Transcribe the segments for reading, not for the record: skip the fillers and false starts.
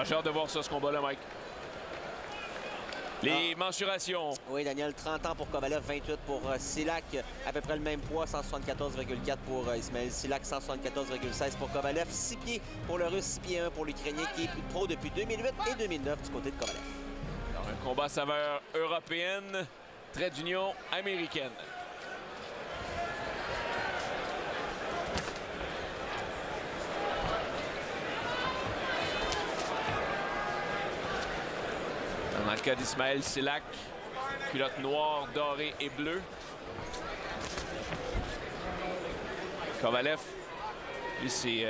Ah, j'ai hâte de voir ça, ce combat-là, Mike. Les mensurations. Oui, Daniel, 30 ans pour Kovalev, 28 pour Silak. À peu près le même poids, 174,4 pour Ismail Silak, 174,16 pour Kovalev. 6 pieds pour le Russe, 6 pieds 1 pour l'Ukrainien qui est pro depuis 2008 et 2009 du côté de Kovalev. Alors, un combat saveur européenne, trait d'union américaine. Dans le cas d'Ismail Silak, culotte noire, dorée et bleue. Kovalev, lui, c'est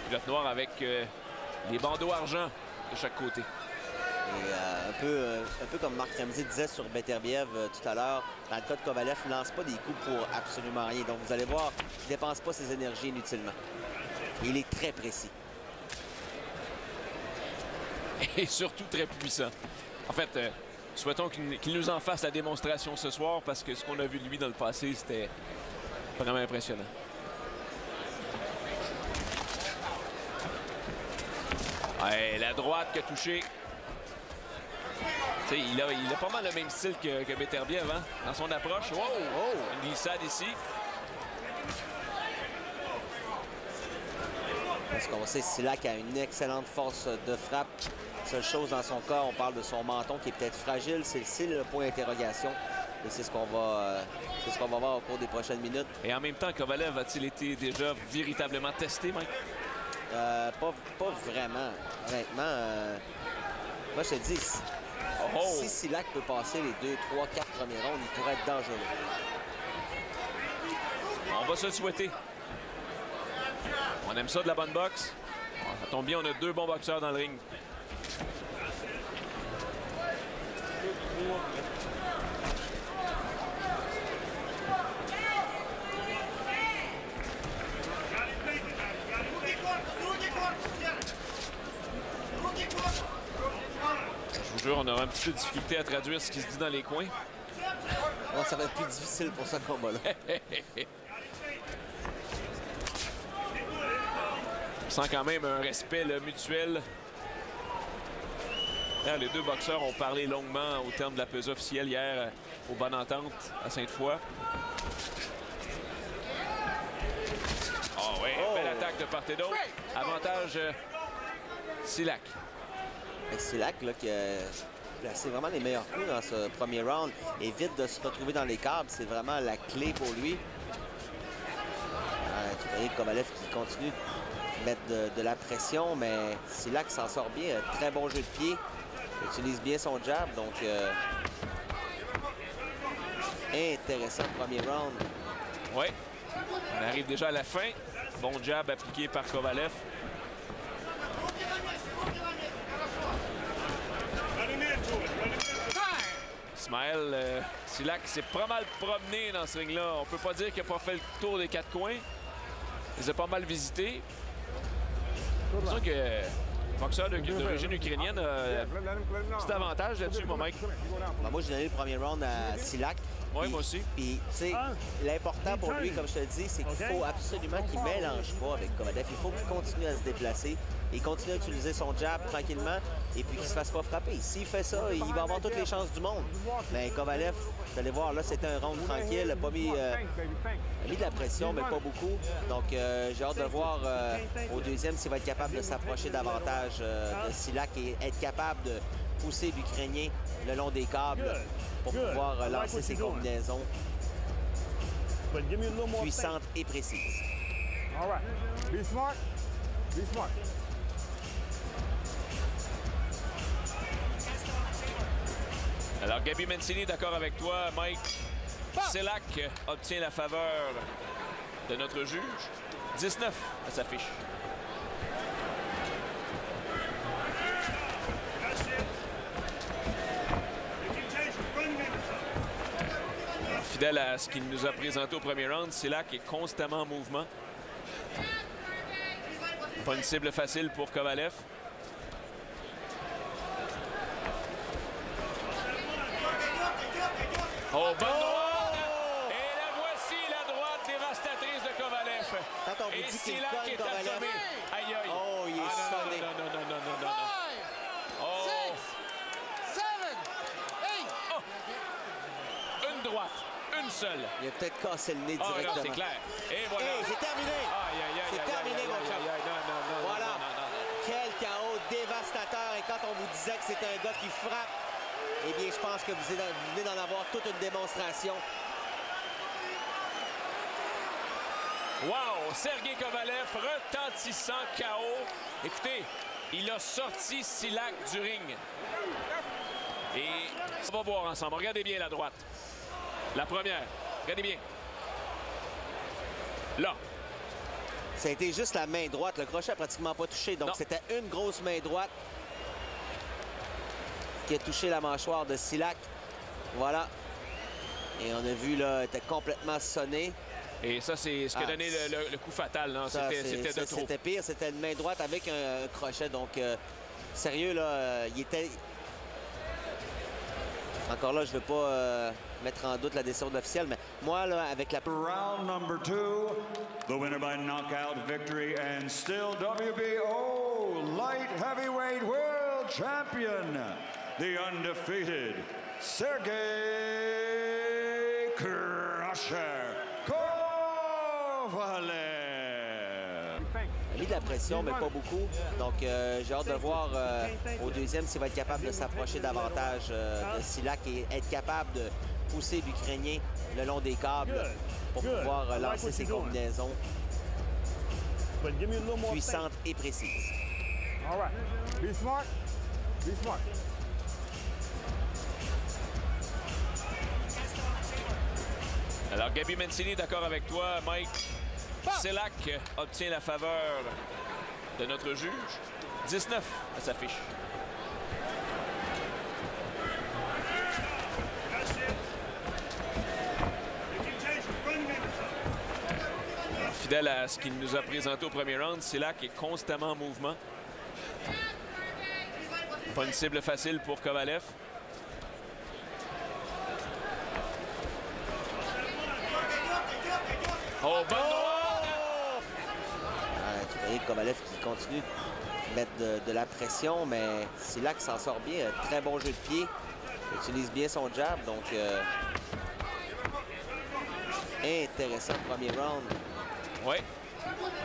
culotte noire avec les bandeaux argent de chaque côté. Et un peu comme Marc Ramsey disait sur Beterbiev tout à l'heure, dans le cas de Kovalev, il ne lance pas des coups pour absolument rien. Donc vous allez voir, il ne dépense pas ses énergies inutilement. Il est très précis. Et surtout très puissant. En fait, souhaitons qu'il nous en fasse la démonstration ce soir parce que ce qu'on a vu de lui dans le passé, c'était vraiment impressionnant. Ouais, la droite qui a touché. Il a pas mal le même style que Beterbiev hein, dans son approche. Wow! Une glissade ici. Parce qu'on sait Silak a une excellente force de frappe. Seule chose dans son cas, on parle de son menton qui est peut-être fragile. C'est le point d'interrogation. Et c'est ce qu'on va voir au cours des prochaines minutes. Et en même temps, Kovalev a-t-il été déjà véritablement testé, Mike? Pas vraiment. Honnêtement, moi je te dis, si Silak peut passer les 2, 3, 4 premiers rounds, il pourrait être dangereux. On va se le souhaiter. On aime ça de la bonne boxe. Ça tombe bien, on a 2 bons boxeurs dans le ring. Je vous jure, on aura un petit peu de difficulté à traduire ce qui se dit dans les coins. Bon, ça va être plus difficile pour ce combat-là. On sent quand même un respect mutuel. Là, les 2 boxeurs ont parlé longuement au terme de la pesée officielle hier au Bonne Entente à Sainte-Foy. Oh oui, belle attaque de part et d'autre. Avantage Silak. Silak là, qui a placé vraiment les meilleurs coups dans ce premier round. Évite de se retrouver dans les câbles, c'est vraiment la clé pour lui. Tu voyez Kovalev qui continue de mettre de la pression, mais Silak s'en sort bien. Un très bon jeu de pied. Il utilise bien son jab, donc intéressant premier round. Oui, on arrive déjà à la fin. Bon jab appliqué par Kovalev. Ismail Silak s'est pas mal promené dans ce ring-là. On peut pas dire qu'il n'a pas fait le tour des 4 coins. Il les a pas mal visités. C'est sûr que boxeur d'origine ukrainienne a un petit avantage là-dessus, mon mec. Moi, j'ai donné le premier round à Silak. Oui, moi aussi. Puis, tu sais, l'important pour lui, comme je te le dis, c'est qu'il faut absolument qu'il ne mélange pas avec Kovalev. Il faut qu'il continue à se déplacer et continue à utiliser son jab tranquillement et puis qu'il ne se fasse pas frapper. S'il fait ça, il va avoir toutes les chances du monde. Mais Kovalev, vous allez voir, là, c'était un round tranquille. Il n'a pas mis, de la pression, mais pas beaucoup. Donc, j'ai hâte de voir au deuxième s'il va être capable de s'approcher davantage de Silak et être capable de pousser l'Ukrainien le long des câbles pour pouvoir lancer ses combinaisons puissantes et précises. Alors, Gabi Mancini, d'accord avec toi, Mike. Silak obtient la faveur de notre juge. 19 à sa fiche. Fidèle à ce qu'il nous a présenté au premier round, Silak est constamment en mouvement. Pas une cible facile pour Kovalev. Oh, bonne droite! Et la voici, la droite dévastatrice de Kovalev. Quand on vous Et dit qu'il Silak cogne est Kovalev. assommé. Aïe, aïe. Oh, il est sonné. Non. seul. Il a peut-être cassé le nez directement. Non, c'est clair. Et voilà. Hey, c'est terminé. C'est terminé, mon chum. Voilà. Quel chaos dévastateur. Et quand on vous disait que c'était un gars qui frappe, eh bien, je pense que vous venez d'en avoir toute une démonstration. Wow! Sergei Kovalev, retentissant KO. Écoutez, il a sorti Silak du ring. Et on va voir ensemble. Regardez bien la droite. La première. Regardez bien. Là. Ça a été juste la main droite. Le crochet n'a pratiquement pas touché. Donc, c'était une grosse main droite qui a touché la mâchoire de Silak. Voilà. Et on a vu, là, il était complètement sonné. Et ça, c'est ce qui a donné le coup fatal. C'était de trop. C'était pire. C'était une main droite avec un crochet. Donc, sérieux, là, il était... Encore là, je ne veux pas mettre en doute la décision de l'officiel, mais moi, là, avec la... Round number 2, the winner by knockout victory and still WBO light heavyweight world champion, the undefeated Sergei Crusher Kovalev. Il a mis de la pression, mais pas beaucoup. Donc, j'ai hâte de voir au deuxième s'il va être capable de s'approcher davantage de Silak et être capable de pousser l'Ukrainien le long des câbles pour pouvoir lancer ses combinaisons puissantes et précises. Alors, Gabi Mancini, d'accord avec toi, Mike. Silak obtient la faveur de notre juge. 19 à sa fiche. Fidèle à ce qu'il nous a présenté au premier round, Silak est constamment en mouvement. Pas une cible facile pour Kovalev. Oh, bonne droite! Tu voyais Kovalev qui continue de mettre de la pression, mais Silak s'en sort bien. Un très bon jeu de pied. Il utilise bien son jab, donc... intéressant premier round. Oui,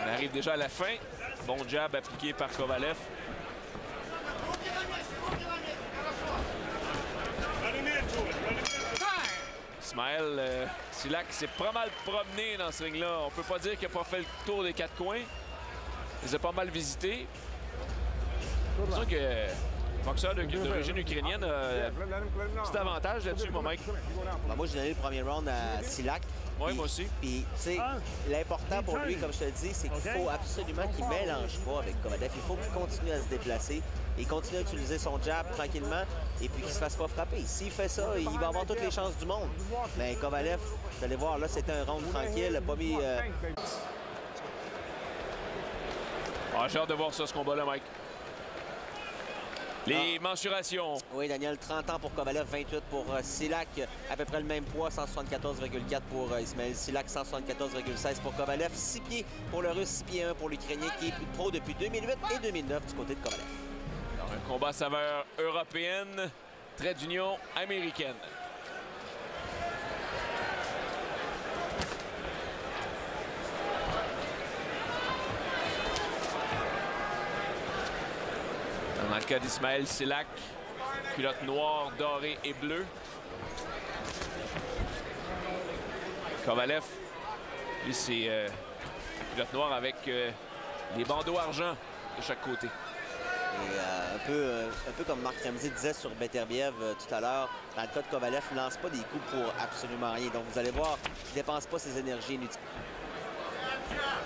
on arrive déjà à la fin. Bon jab appliqué par Kovalev. Ismaël, Silak s'est pas mal promené dans ce ring-là. On peut pas dire qu'il n'a pas fait le tour des quatre coins. Il les a pas mal visités. C'est sûr que le boxeur d'origine ukrainienne a un petit avantage là-dessus, mon mec. Moi, j'ai donné le premier round à Silak. Oui, moi aussi. Puis, tu sais, l'important pour lui, comme je te le dis, c'est qu'il faut absolument qu'il ne mélange pas avec Kovalev. Il faut qu'il continue à se déplacer et continue à utiliser son jab tranquillement et puis qu'il ne se fasse pas frapper. S'il fait ça, il va avoir toutes les chances du monde. Mais Kovalev, vous allez voir, là, c'était un round tranquille. Il n'a pas mis... J'ai hâte de voir ça, ce combat-là, Mike. Les mensurations. Oui, Daniel, 30 ans pour Kovalev, 28 pour Silak. À peu près le même poids, 174,4 pour Ismaël Silak, 174,16 pour Kovalev. 6 pieds pour le Russe, 6 pieds 1 pour l'Ukrainien qui est pro depuis 2008 et 2009 du côté de Kovalev. Alors, un combat à saveur européenne, trait d'union américaine. Dans le cas d'Ismaël Silak, culotte noire, dorée et bleue. Kovalev, lui, c'est culotte noire avec les bandeaux argent de chaque côté. Et un peu comme Marc Ramsey disait sur Beterbiev tout à l'heure, dans le cas de Kovalev, il ne lance pas des coups pour absolument rien. Donc vous allez voir, il ne dépense pas ses énergies inutiles.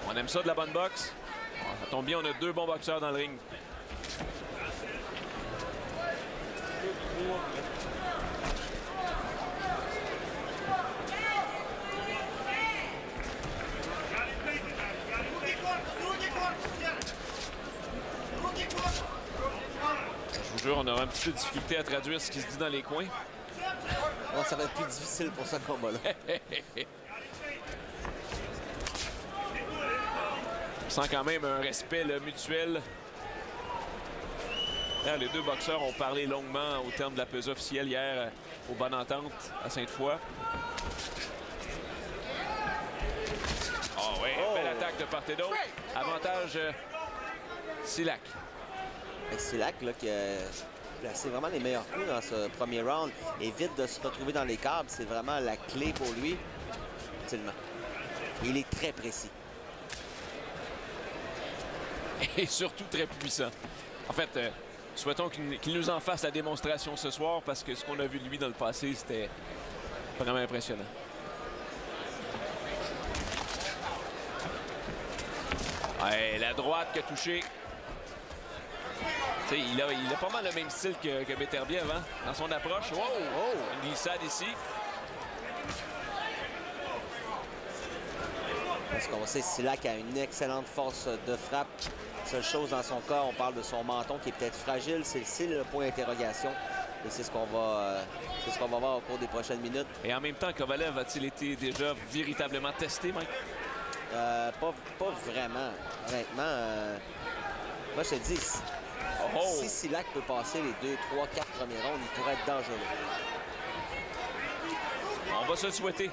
On aime ça de la bonne boxe. Ça tombe bien, on a deux bons boxeurs dans le ring. Je vous jure, on aura un petit peu de difficulté à traduire ce qui se dit dans les coins. Bon, ça va être plus difficile pour ce combat-là. On sent quand même un respect mutuel. Là, les deux boxeurs ont parlé longuement au terme de la pesée officielle hier au Bonne Entente à Sainte-Foy. de part et d'autre. Avantage Silac. Silac, là, qui a placé vraiment les meilleurs coups dans ce premier round. Évite de se retrouver dans les câbles. C'est vraiment la clé pour lui. Tellement. Il est très précis. Et surtout très puissant. En fait, souhaitons qu'il nous en fasse la démonstration ce soir parce que ce qu'on a vu de lui dans le passé, c'était vraiment impressionnant. Ouais, la droite qui a touché. Il a pas mal le même style que Beterbiev hein, dans son approche. Wow! Une glissade ici. Parce qu'on sait Silac a une excellente force de frappe. Seule chose dans son cas, on parle de son menton qui est peut-être fragile. C'est le point d'interrogation. Et c'est ce qu'on va voir au cours des prochaines minutes. Et en même temps, Kovalev a-t-il été déjà véritablement testé, Mike? Pas vraiment. Honnêtement, moi je te dis, si Silac peut passer les 2, 3, 4 premiers rounds, il pourrait être dangereux. On va se le souhaiter.